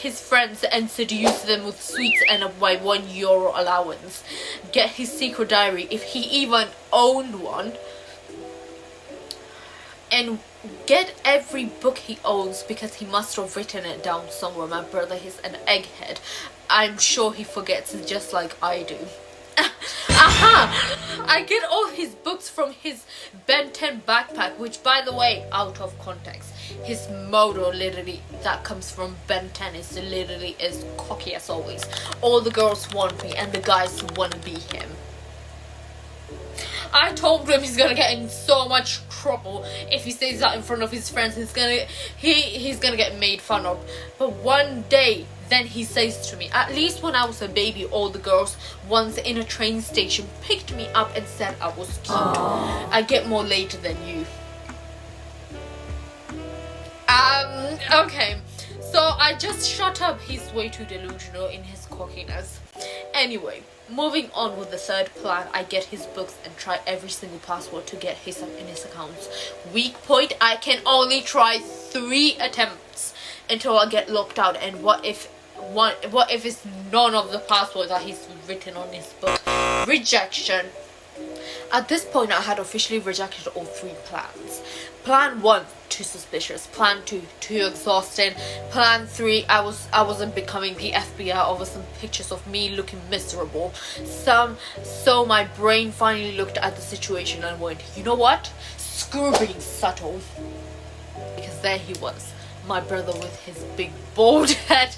his friends and seduce them with sweets and my €1 allowance. Get his secret diary, if he even owned one. And get every book he owns, because he must have written it down somewhere. My brother is an egghead. I'm sure he forgets just like I do. Aha! I get all his books from his Ben 10 backpack, which, by the way, out of context, his motto literally that comes from Ben 10 is literally as cocky as always. All the girls want me and the guys want to be him. I told him he's gonna get in so much trouble if he says that in front of his friends. He's gonna get made fun of. But one day, then he says to me, at least when I was a baby, all the girls once in a train station picked me up and said I was cute. I get more later than you. Okay. So I just shut up. He's way too delusional in his cockiness. Anyway, moving on with the third plan, I get his books and try every single password to get his in his accounts. Weak point, I can only try 3 attempts until I get locked out. And what if it's none of the passwords that he's written on his book? Rejection. At this point, I had officially rejected all 3 plans. Plan 1, too suspicious. Plan 2, too exhausting. Plan 3, I wasn't becoming the FBI over some pictures of me looking miserable. So my brain finally looked at the situation and went, you know what? Screw being subtle. Because there he was, my brother with his big bald head.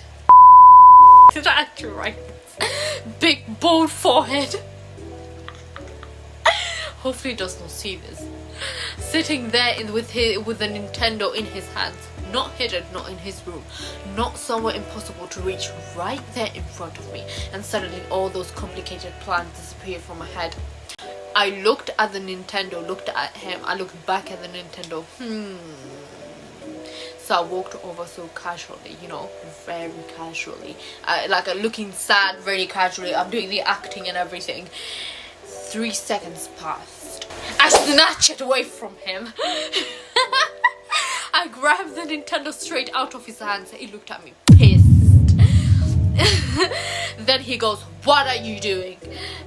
Did I actually write this? Big bald forehead. Hopefully he does not see this. Sitting there with a Nintendo in his hands. Not hidden, not in his room. Not somewhere impossible to reach, right there in front of me. And suddenly all those complicated plans disappeared from my head. I looked at the Nintendo, looked at him. I looked back at the Nintendo. So I walked over so casually, very casually. Like looking sad, very casually. I'm doing the acting and everything. 3 seconds passed. I snatched it away from him. I grabbed the Nintendo straight out of his hands. He looked at me pissed. Then he goes, what are you doing?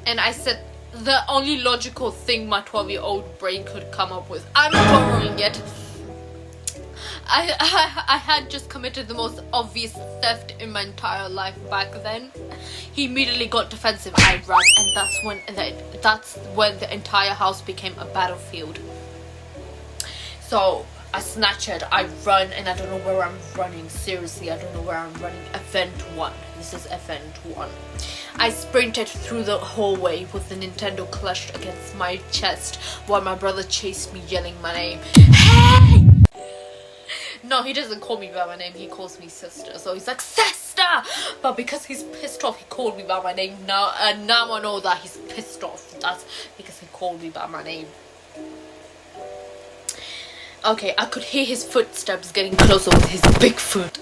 And I said the only logical thing my 12-year-old brain could come up with. I'm not borrowing it. I had just committed the most obvious theft in my entire life back then. He immediately got defensive. I ran, and that's when the entire house became a battlefield. So I snatch it, I run, and I don't know where I'm running. Seriously, I don't know where I'm running. Event 1. This is event 1. I sprinted through the hallway with the Nintendo clutched against my chest while my brother chased me, yelling my name. Hey! No, he doesn't call me by my name, he calls me sister. So he's like, sister! But because he's pissed off, he called me by my name now. And now I know that he's pissed off. That's because he called me by my name. Okay, I could hear his footsteps getting closer with his big foot.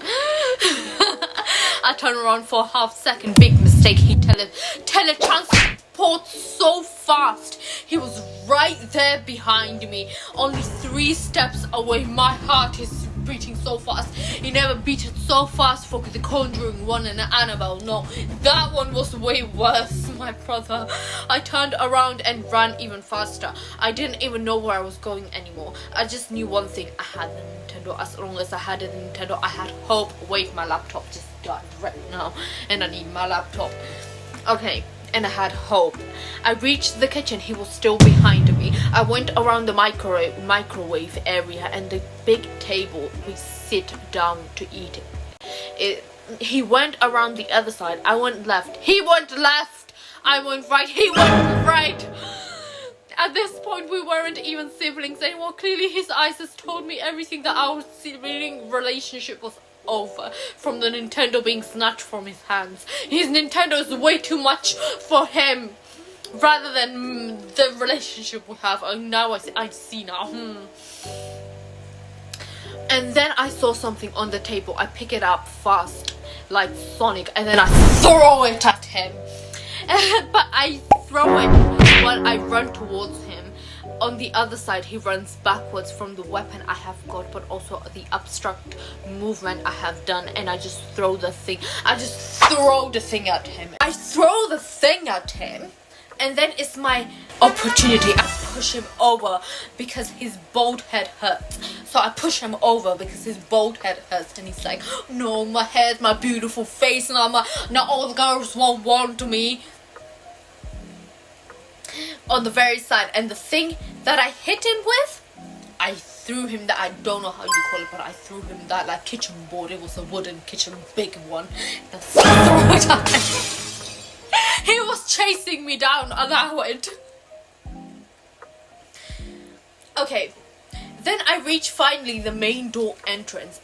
I turned around for a half second. Big mistake. He teletransported so fast. He was right there behind me. Only 3 steps away. My heart is beating so fast. He never beat it so fast for the Conjuring 1 and Annabelle. No, that one was way worse, my brother. I turned around and ran even faster. I didn't even know where I was going anymore. I just knew one thing. I had a Nintendo. As long as I had a Nintendo, I had hope. Wait, my laptop just died right now and I need my laptop. Okay. And I had hope. I reached the kitchen. He was still behind me. I went around the microwave area and the big table we sit down to eat it. He went around the other side. I went left. He went left. I went right. He went right. At this point, we weren't even siblings anymore. Clearly, his eyes has told me everything, that our sibling relationship was over from the Nintendo being snatched from his hands. His Nintendo is way too much for him rather than the relationship we have. Oh, now I see now. And then I saw something on the table. I pick it up fast like Sonic and then I throw it at him. But I throw it while I run towards him. on the other side he runs backwards from the weapon I have got, but also the abstract movement I have done, and I just throw the thing. I just throw the thing at him. I throw the thing at him, and then it's my opportunity. I push him over because his bald head hurts. So I push him over because his bald head hurts, and he's like, no, my head, my beautiful face, now all the girls won't want me. On the very side, and the thing that I hit him with, I threw him that, I don't know how you call it, but I threw him that like kitchen board. It was a wooden kitchen, big one. That's he was chasing me down, and I went. Okay, then I reach finally the main door entrance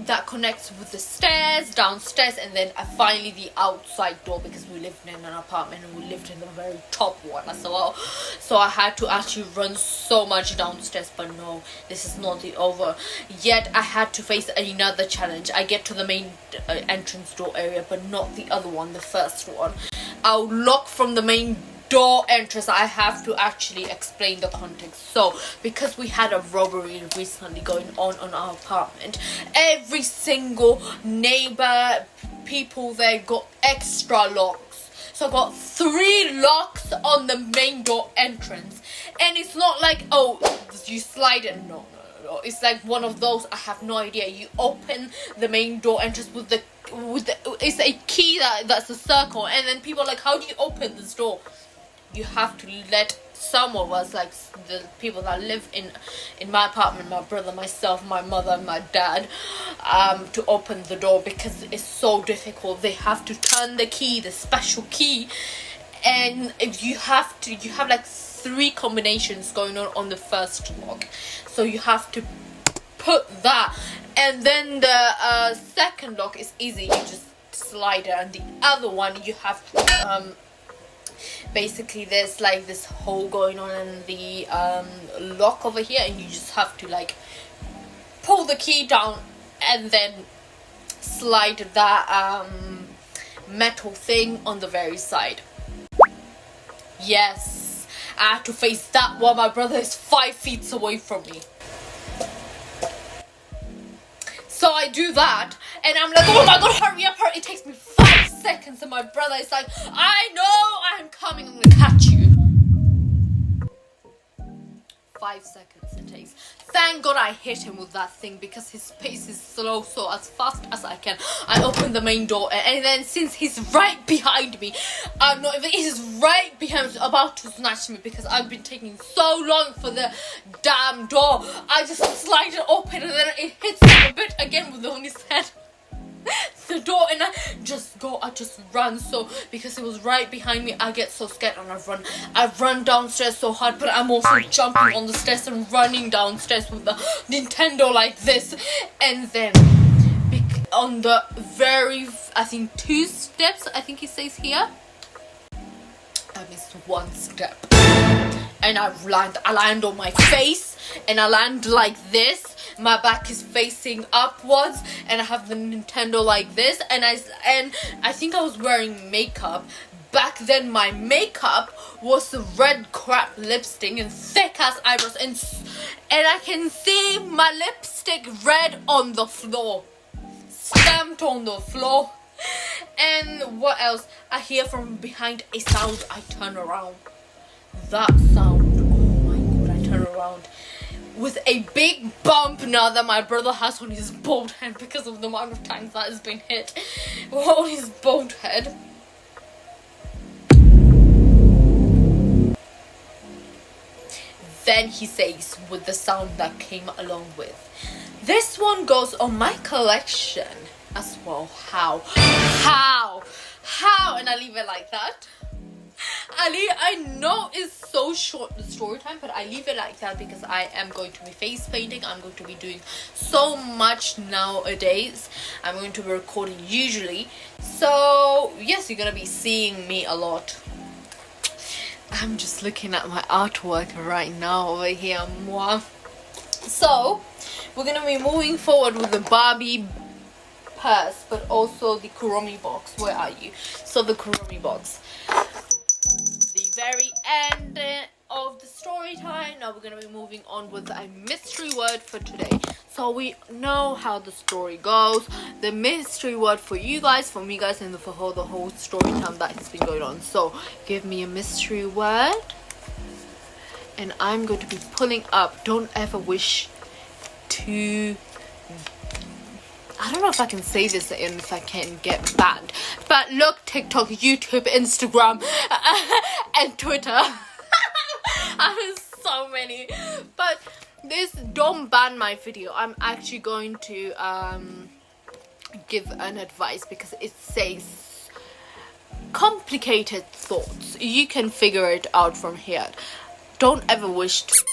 that connects with the stairs downstairs, and then finally the outside door, because we lived in an apartment and we lived in the very top one as well. So I had to actually run so much downstairs, but no, this is not the over yet. I had to face another challenge. I get to the main entrance door area, but not the other one, the first one. I'll lock from the main door entrance. I have to actually explain the context. So because we had a robbery recently going on our apartment, every single neighbor, people there got extra locks. So I got 3 locks on the main door entrance, and it's not like, oh, you slide it. No, it's like one of those, I have no idea, you open the main door entrance with the it's a key that's a circle, and then people are like, how do you open this door? You have to let some of us, like the people that live in my apartment, my brother, myself, my mother, and my dad, to open the door, because it's so difficult. They have to turn the key, the special key, and you have like 3 combinations going on the first lock. So you have to put that, and then the second lock is easy, you just slide it, and the other one you have to basically there's like this hole going on in the lock over here, and you just have to like pull the key down and then slide that metal thing on the very side. Yes, I had to face that while my brother is 5 feet away from me. So I do that, and I'm like, oh my god, hurry up, hurry. It takes me 5 seconds, and my brother is like, I know, I'm coming, I'm gonna catch you. 5 seconds it takes. Thank god I hit him with that thing, because his pace is slow, so as fast as I can, I open the main door, and then since he's right behind me, he's right behind me, about to snatch me, because I've been taking so long for the damn door, I just slide it open, and then it hits him a bit again on his head. The door, and I just run. So because it was right behind me, I get so scared, and I run downstairs so hard, but I'm also jumping on the stairs and running downstairs with the Nintendo like this, and then on the very, I think 2 steps, I think it says here, I missed 1 step, and I land on my face, and I land like this. My back is facing upwards, and I have the Nintendo like this, and I think I was wearing makeup. Back then my makeup was red crap lipstick and thick ass eyebrows, and I can see my lipstick red on the floor, stamped on the floor. And what else? I hear from behind a sound. I turn around. That sound, oh my god, I turn around with a big bump now that my brother has on his bald head, because of the amount of times that has been hit on his bald head. Then he says, with the sound that came along with, this one goes on my collection as well. How? And I leave it like that. I know it's so short, the story time, but I leave it like that because I am going to be face painting. I'm going to be doing so much nowadays. I'm going to be recording usually. So yes, you're going to be seeing me a lot. I'm just looking at my artwork right now over here. Mwah. So we're going to be moving forward with the Barbie purse, but also the Kuromi box. Where are you? So the Kuromi box. The very end of the story time. Now we're gonna be moving on with a mystery word for today. So we know how the story goes. The mystery word for you guys, for me guys, and for the whole story time that has been going on. So give me a mystery word, and I'm going to be pulling up. Don't ever wish to. I don't know if I can say this and if I can get banned. But look, TikTok, YouTube, Instagram, and Twitter. I have so many. But this, don't ban my video. I'm actually going to give an advice because it says complicated thoughts. You can figure it out from here. Don't ever wish to